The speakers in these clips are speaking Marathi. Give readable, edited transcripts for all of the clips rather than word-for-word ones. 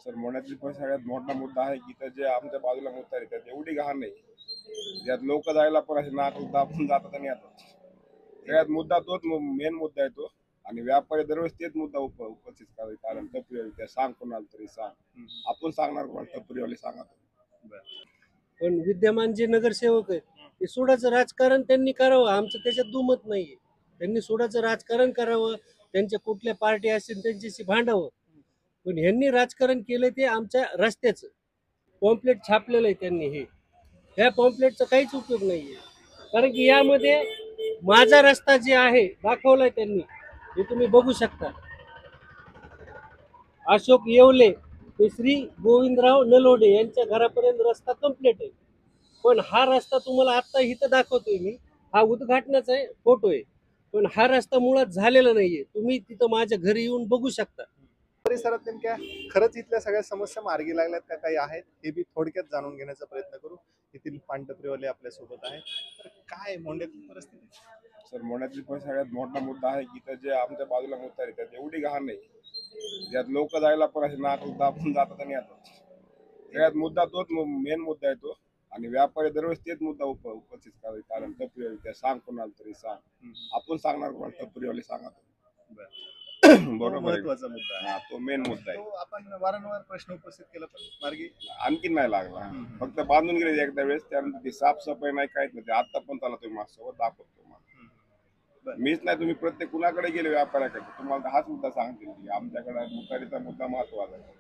सर मोण्यातील पण सगळ्यात मोठा मुद्दा आहे की त्या जे आमच्या बाजूला मुद्दा आहे त्यात एवढी घाण नाही ज्यात लोक जायला पण असे नाक दाबून जातात आणि येतात. सगळ्यात मुद्दा तोच मेन मुद्दा आहे तो. आणि व्यापारी दरवेळेस तेच मुद्दा उपस्थित करावे कारण टपरीवाले त्या सांग कोणाला तरी सांग आपण सांगणार कोणाला टपरीवाले सांगा. पण विद्यमान जे नगरसेवक आहेत ते सोडाचं राजकारण त्यांनी करावं, आमचं त्याच्यात दुमत नाहीये. त्यांनी सोडाचं राजकारण करावं, त्यांच्या कुठल्या पार्टी असतील त्यांच्याशी भांडावं. पण ह्यांनी राजकारण केलं ते आमच्या रस्त्याचं पॉम्पलेट छापलेलं आहे त्यांनी. ह्या पॉम्पलेटचा काहीच उपयोग नाहीये, कारण की यामध्ये माझा रस्ता जे आहे दाखवलाय त्यांनी, हे तुम्ही बघू शकता. अशोक येवले ते श्री गोविंदराव नलोडे यांच्या घरापर्यंत रस्ता कंप्लीट आहे. पण हा रस्ता तुम्हाला आता इथं दाखवतोय मी, हा उद्घाटनाचा आहे फोटो आहे. पण हा रस्ता मुळात झालेला नाहीये, तुम्ही तिथं माझ्या घरी येऊन बघू शकता. परिसरात नेमक्या खरंच इथल्या सगळ्या समस्या मार्गी लागल्यात का काही आहेत हे बी थोडक्यात जाणून घेण्याचा प्रयत्न करू. येथील पानटपरीवाले आपल्या सोबत आहेत. तर काय मोंड्यातील परिस्थिती? सर मोण्यातील पण सगळ्यात मोठा मुद्दा आहे की त्या जे आमच्या बाजूला मुद्दा आहे त्यात एवढी घाण नाही ज्यात लोक जायला पण असे नाक दाबून जातात आणि येतात. सगळ्यात मुद्दा तोच मेन मुद्दा आहे तो. आणि व्यापारी दरवेळेस तेच मुद्दा उपस्थित करावे कारण टपरीवाले त्या सांग कोणाला तरी सांग आपण सांगणार कोणाला टपरीवाले सांगा. बरोबर महत्वाचा मुद्दा आहे. हा तो मेन मुद्दा आहे. तो आपण वारंवार प्रश्न उपस्थित केला पण मार्गी आणखीन नाही लागला. फक्त बांधून गेले एकदा वेळेस त्यानंतर ती साफसफाई नाही काहीच नाही. आता पण त्याला तुम्ही माझ्यासोबत दाखवतो. मीच नाही तुम्ही प्रत्येक कुणाकडे गेले व्यापाऱ्याकडे तुम्हाला हाच मुद्दा सांगतील की आमच्याकडे मुतारीचा मुद्दा महत्वाचा आहे.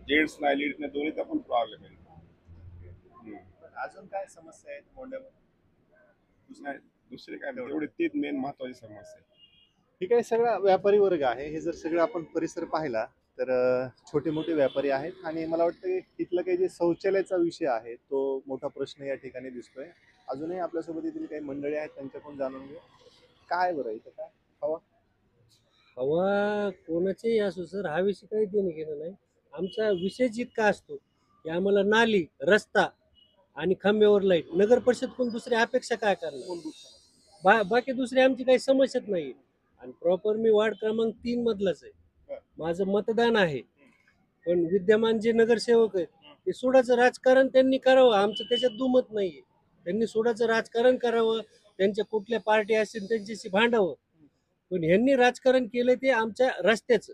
जेंट्स नाही लीड्स नाही दोन्हीचा पण प्रॉब्लेम आहे. अजून काय समस्या आहेत मोंड्यामध्ये? नाही दुसरी काय नाही एवढी तीच मेन महत्वाची समस्या आहे. ठीक आहे. सगळा व्यापारी वर्ग आहे. हे जर सगळं आपण परिसर पाहिला तर छोटे मोठे व्यापारी आहेत आणि मला वाटतं इथलं काही जे शौचालयाचा विषय आहे तो मोठा प्रश्न या ठिकाणी दिसतोय. अजूनही आपल्यासोबत येथील काही मंडळी आहेत त्यांच्याकडून जाणून घेऊ. काय बरं इथं काय हवा हवा कोणाचेही असो सर, हा विषय काही देणं घेणं नाही. आमचा विषय इतका असतो की आम्हाला नाली, रस्ता आणि खांब्यावर लाईट. नगर परिषद कोण दुसरी अपेक्षा काय करणार? बाकी दुसरी आमची काही समस्याच नाही. आणि प्रॉपर मी वार्ड क्रमांक 3 मधलाच आहे, माझं मतदान आहे. पण विद्यमान जे नगरसेवक आहेत ते सोडाचं राजकारण त्यांनी करावं, आमचं त्याच्यात दुमत नाहीये. त्यांनी सोडाचं राजकारण करावं, त्यांच्या कुठल्या पार्टी असतील त्यांच्याशी भांडावं. पण ह्यांनी राजकारण केलं ते आमच्या रस्त्याचं.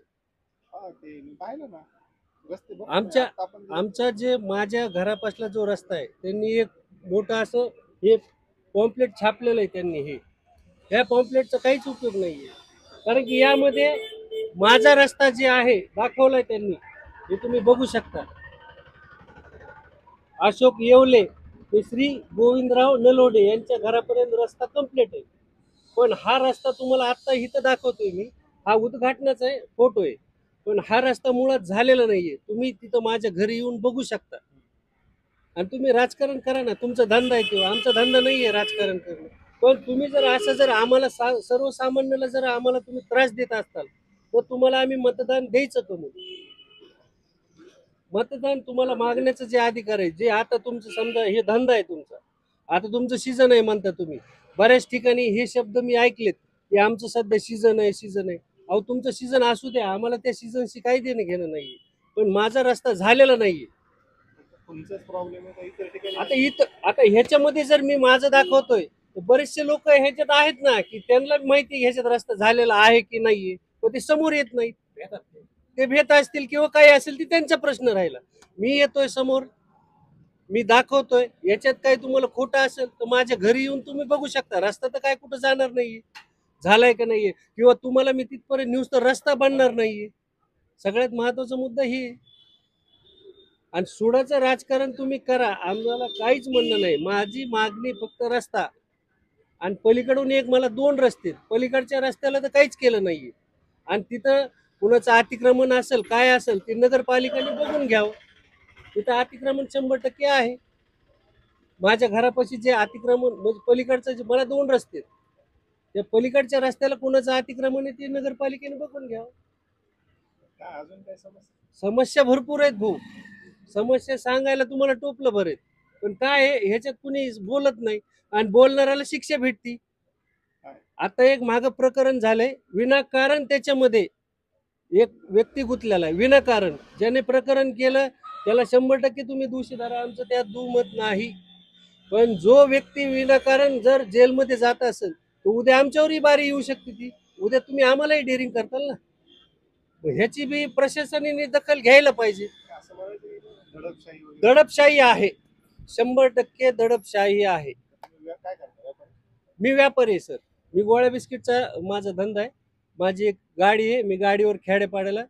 पाहिलं ना रस्ते आमचा जे माझ्या घरापासला जो रस्ता आहे त्यांनी एक मोठं असं हे पॉम्पलेट छापलेलं आहे त्यांनी. ह्या पॉम्पलेटचा काहीच उपयोग नाहीये, कारण की यामध्ये माझा रस्ता जे आहे दाखवलाय त्यांनी, हे तुम्ही बघू शकता. अशोक येवले ते श्री गोविंदराव नलोडे यांच्या घरापर्यंत रस्ता कंप्लीट आहे. पण हा रस्ता तुम्हाला आता इथं दाखवतोय मी, हा उद्घाटनाचा आहे फोटो आहे. पण हा रस्ता मुळात झालेला नाहीये, तुम्ही तिथं माझ्या घरी येऊन बघू शकता. आणि तुम्ही राजकारण करा ना, तुमचा धंदा आहे किंवा आमचा धंदा नाहीये राजकारण करणं. पण तुम्ही जर असं जर आम्हाला सर्वसामान्याला जर आम्हाला तुम्ही त्रास देत असताल तर तुम्हाला आम्ही मतदान द्यायचं कमी. मतदान तुम्हाला मागण्याचं जे अधिकार आहे, जे आता तुमचं समजा हे धंदा आहे तुमचा, आता तुमचं सीझन आहे म्हणता तुम्ही. बऱ्याच ठिकाणी हे शब्द मी ऐकलेत की आमचं सध्या सीझन आहे, सीझन आहे. अहो तुमचं सीझन असू द्या, आम्हाला त्या सीझनशी काही देणं घेणं नाहीये. पण माझा रस्ता झालेला नाहीये. तुमचाच प्रॉब्लेम आहे इतर ठिकाणी. आता ह्याच्यामध्ये जर मी माझं दाखवतोय तर बरेचसे लोक ह्याच्यात आहेत ना की त्यांना माहिती ह्याच्यात रस्ता झालेला आहे की नाहीये, पण ते समोर येत नाहीत. ते भेट असतील किंवा काही असेल ती त्यांचा प्रश्न राहिला. मी येतोय समोर, मी दाखवतोय. याच्यात काही तुम्हाला खोटं असेल तर माझ्या घरी येऊन तुम्ही बघू शकता. रस्ता तर काय कुठं जाणार नाहीये, झालाय का नाहीये, किंवा तुम्हाला मी तिथपर्यंत न्यूज तर रस्ता बनणार नाहीये. सगळ्यात महत्वाचा मुद्दा हे. आणि सोडाचं राजकारण तुम्ही करा, आम्हाला काहीच म्हणणं नाही. माझी मागणी फक्त रस्ता. आणि पलीकडून एक मला 2 रस्ते, पलीकडच्या रस्त्याला तर काहीच केलं नाहीये. आणि तिथं कुणाचं अतिक्रमण असेल काय असेल ते नगरपालिकेने बघून घ्यावं. तिथं अतिक्रमण 100% आहे. माझ्या घरापाशी जे अतिक्रमण म्हणजे पलीकडचं जे मला 2 रस्ते, त्या पलीकडच्या रस्त्याला कुणाचं अतिक्रमण आहे ते नगरपालिकेने बघून घ्यावं. अजून काय समस्या? समस्या भरपूर आहेत भाऊ. समस्या सांगायला तुम्हाला टोपलं भरेल, पण काय आहे ह्याच्यात कुणी बोलत नाही. आणि बोलणाऱ्याला शिक्षा भेटती. आता एक मागं प्रकरण झालंय विनाकारण, त्याच्यामध्ये एक व्यक्ती गुंतलेला आहे विनाकारण. ज्याने प्रकरण केलं त्याला 100% तुम्ही दोषी धरा, आमचं त्यात दुमत नाही. पण जो व्यक्ती विनाकारण जर जेलमध्ये जात असेल तर उद्या आमच्यावरही बारी येऊ शकते ती. उद्या तुम्ही आम्हालाही डेअरिंग करताल ना. मग ह्याची बी प्रशासनाने दखल घ्यायला पाहिजे. असं म्हणायचं की दडपशाही वगैरे दडपशाही आहे, 100% दडपशाही आहे. काय करता व्यापारी? मी व्यापारी आहे सर. मी गोळ्या बिस्किटचा माझा धंदा आहे. माझी एक गाडी आहे, मी गाडीवर खेड्यापाड्याला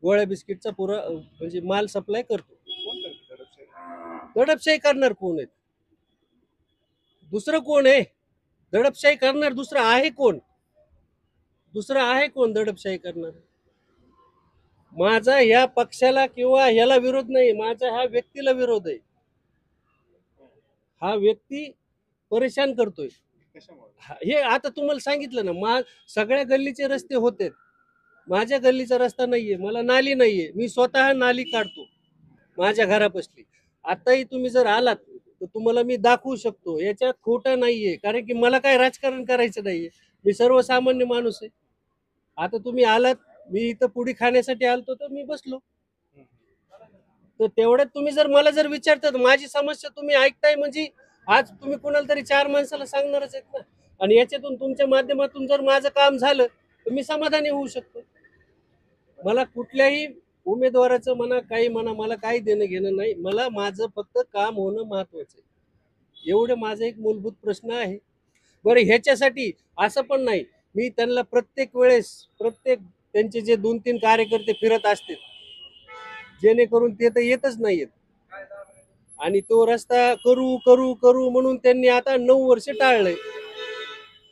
गोळ्या बिस्किटचा पुरा म्हणजे माल सप्लाय करतो. कोण करतं दडपशाही? दडपशाही करणार कोण आहे? दुसरं कोण आहे? दडपशाही करणार दुसरं आहे कोण? दुसरं आहे कोण दडपशाही करणार? माझा ह्या पक्षाला किंवा ह्याला विरोध नाही, माझा ह्या व्यक्तीला विरोध आहे. हा व्यक्ती परेशान करतोय. कशामुळे? हे आता तुम्हाला सांगितलं ना, सगळ्या गल्लीचे रस्ते होते, माझ्या गल्लीचा रस्ता नाहीये, मला नाली नाहीये, मी स्वतः नाली काढतो माझ्या घरापासली. आताही तुम्ही जर आलात तर तुम्हाला मी दाखवू शकतो, याच्यात खोटं नाहीये. कारण की मला काय राजकारण करायचं नाहीये, मी सर्वसामान्य माणूस आहे. आता तुम्ही आलात, मी इथं पुडी खाण्यासाठी आलतो तर मी बसलो. तर तेवढ्यात तुम्ही जर मला जर विचारतात माझी समस्या तुम्ही ऐकताय म्हणजे आज तुम्ही कोणाला तरी 4 माणसाला सांगणारच आहेत ना. आणि याच्यातून तुमच्या माध्यमातून जर माझं काम झालं तर मी समाधानी होऊ शकतो. मला कुठल्याही उमेदवाराचं म्हणा मला काही देणं घेणं नाही. मला माझं फक्त काम होणं महत्वाचं आहे. एवढं माझा एक मूलभूत प्रश्न आहे. बरं ह्याच्यासाठी असं पण नाही, मी त्यांना प्रत्येक वेळेस त्यांचे जे 2-3 कार्यकर्ते फिरत असतील, जेणेकरून ते तर येतच नाहीयेत. आणि तो रस्ता करू करू करू म्हणून त्यांनी आता 9 वर्ष टाळलंय.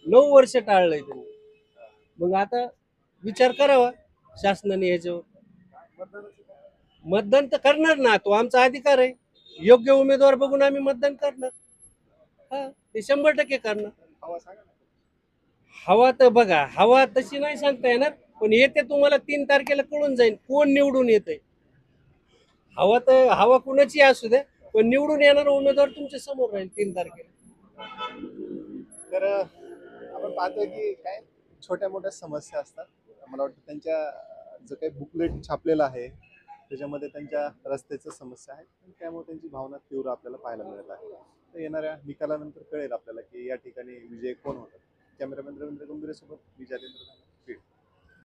9 वर्ष टाळलंय त्यांनी. मग आता विचार करावा शासनाने ह्याच्यावर. मतदान तर करणार ना, तो आमचा अधिकार आहे. योग्य उमेदवार बघून आम्ही मतदान करणार. हा, ते 100% करणार. हवा सांगा ना. हवा तर बघा, हवा तशी नाही सांगता येणार, पण येते तुम्हाला 3 तारखेला कळून जाईल कोण निवडून येतंय. हवा तर हवा कुणाची असू दे, पण निवडून येणारा उमेदवार तुमच्या समोर राहील 3 तारखेला. तर आपण पाहतोय की काय छोट्या मोठ्या समस्या असतात. मला वाटतं त्यांच्या जो काही बुकलेट छापलेलं आहे त्याच्यामध्ये त्यांच्या रस्त्याच्या समस्या आहेत आणि त्यामुळे त्यांची भावना तीव्र आपल्याला पाहायला मिळत आहे. तर येणाऱ्या निकालानंतर कळेल आपल्याला की या ठिकाणी विजय कोण होतात. कॅमेरामॅन रवींद्र गंभीरसोबत मी जालेंद्र.